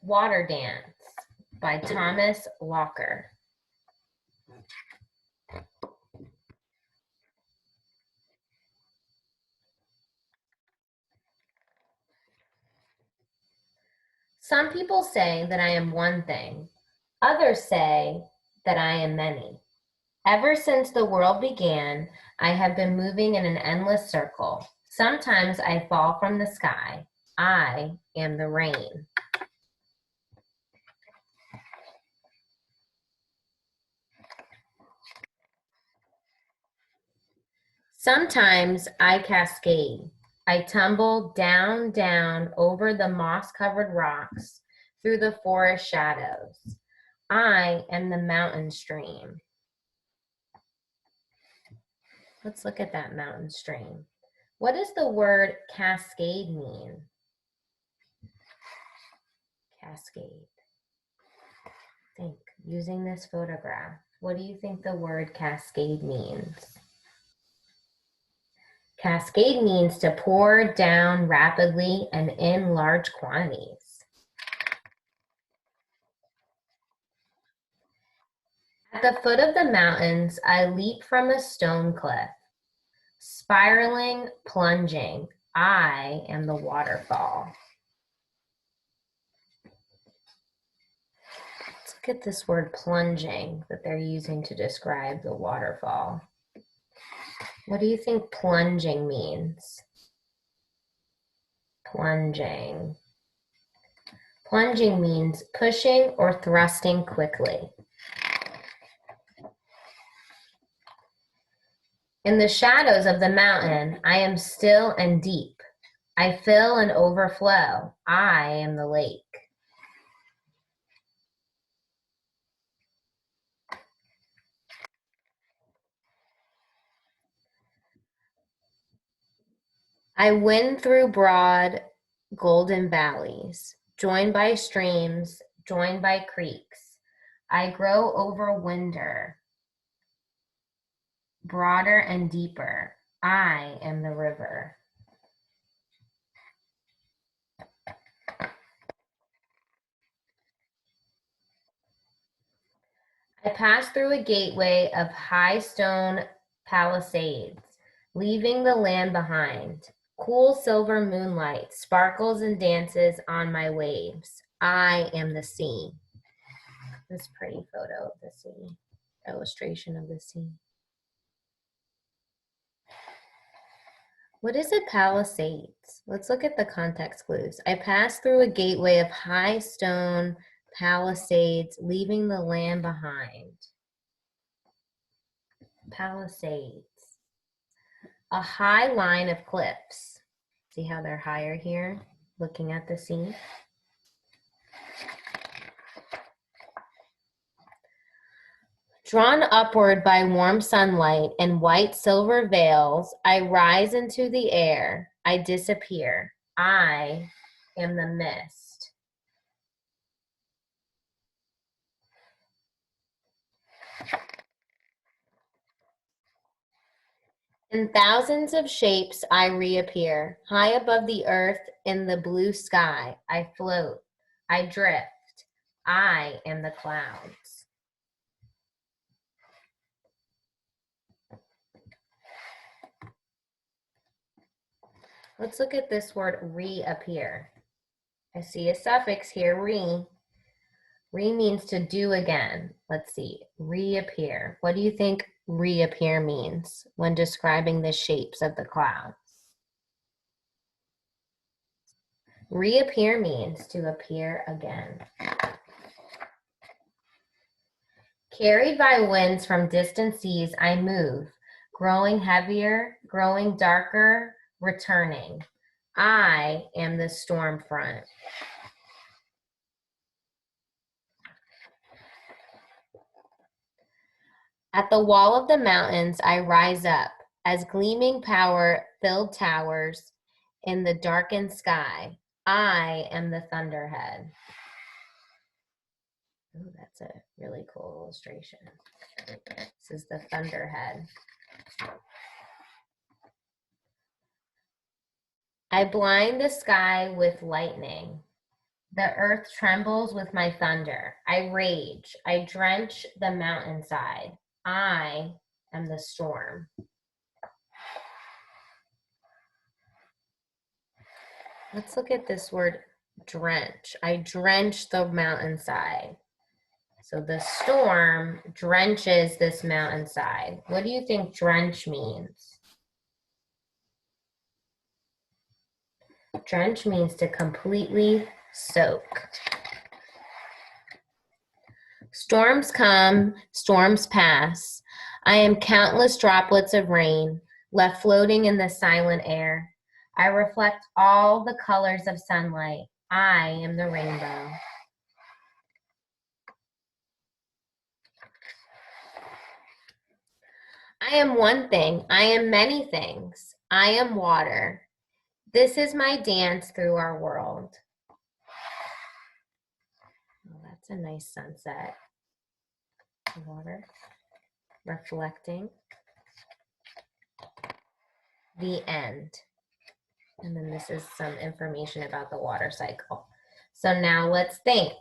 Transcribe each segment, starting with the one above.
Water Dance by Thomas Walker. Some people say that I am one thing. Others say that I am many. Ever since the world began, I have been moving in an endless circle. Sometimes I fall from the sky. I am the rain. Sometimes I cascade. I tumble down, down over the moss-covered rocks through the forest shadows. I am the mountain stream. Let's look at that mountain stream. What does the word cascade mean? Cascade. Think, using this photograph, what do you think the word cascade means? Cascade means to pour down rapidly and in large quantities. At the foot of the mountains, I leap from a stone cliff. Spiraling, plunging, I am the waterfall. Let's look at this word plunging that they're using to describe the waterfall. What do you think plunging means? Plunging. Plunging means pushing or thrusting quickly. In the shadows of the mountain, I am still and deep. I fill and overflow. I am the lake. I win through broad, golden valleys, joined by streams, joined by creeks. I grow over winder, broader and deeper. I am the river. I pass through a gateway of high stone palisades, leaving the land behind. Cool silver moonlight sparkles and dances on my waves. I am the sea. This pretty photo of the sea, illustration of the sea. What is a palisades? Let's look at the context clues. I pass through a gateway of high stone palisades, leaving the land behind. Palisades. A high line of cliffs. See how they're higher here, looking at the sea? Drawn upward by warm sunlight and white silver veils, I rise into the air. I disappear. I am the mist. In thousands of shapes I reappear. High above the earth in the blue sky, I float. I drift. I am the clouds. Let's look at this word reappear. I see a suffix here, re. Re means to do again. Let's see, reappear. What do you think reappear means when describing the shapes of the clouds? Reappear means to appear again. Carried by winds from distant seas, I move, growing heavier, growing darker, returning. I am the storm front. At the wall of the mountains, I rise up as gleaming power-filled towers in the darkened sky. I am the thunderhead. Oh, that's a really cool illustration. This is the thunderhead. I blind the sky with lightning, The earth trembles with my thunder. I rage. I drench the mountainside. I am the storm. Let's look at this word drench. I drench the mountainside. So the storm drenches this mountainside. What do you think drench means? Drench means to completely soak. Storms come, storms pass. I am countless droplets of rain left floating in the silent air. I reflect all the colors of sunlight. I am the rainbow. I am one thing. I am many things. I am water. This is my dance through our world. Oh, that's a nice sunset. Water. Reflecting. The end. And then this is some information about the water cycle. So now let's think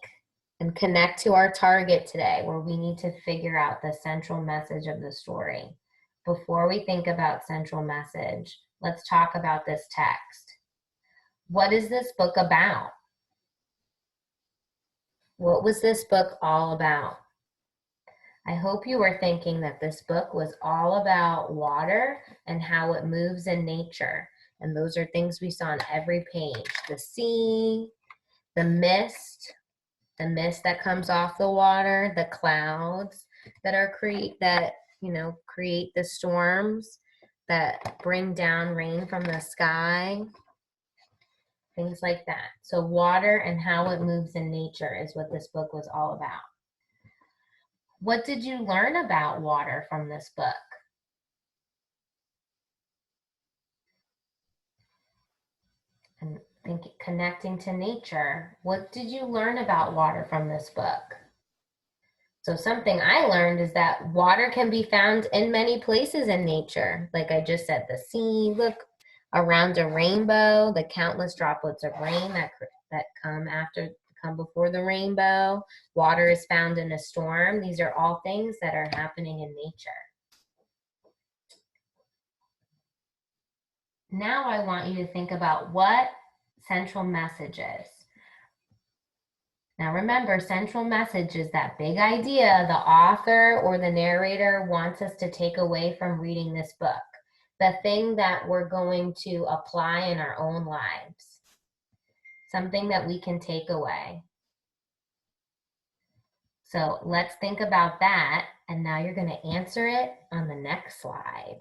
and connect to our target today, where we need to figure out the central message of the story. Before we think about central message, let's talk about this text. What is this book about? What was this book all about? I hope you were thinking that this book was all about water and how it moves in nature. And those are things we saw on every page. The sea, the mist that comes off the water, the clouds that create the storms that bring down rain from the sky, things like that. So water and how it moves in nature is what this book was all about. What did you learn about water from this book? And connecting to nature, what did you learn about water from this book? So something I learned is that water can be found in many places in nature. Like I just said, the sea, look, around a rainbow, the countless droplets of rain that come before the rainbow. Water is found in a storm. These are all things that are happening in nature. Now I want you to think about what central message is. Now remember, central message is that big idea the author or the narrator wants us to take away from reading this book, the thing that we're going to apply in our own lives, something that we can take away. So let's think about that, and now you're going to answer it on the next slide.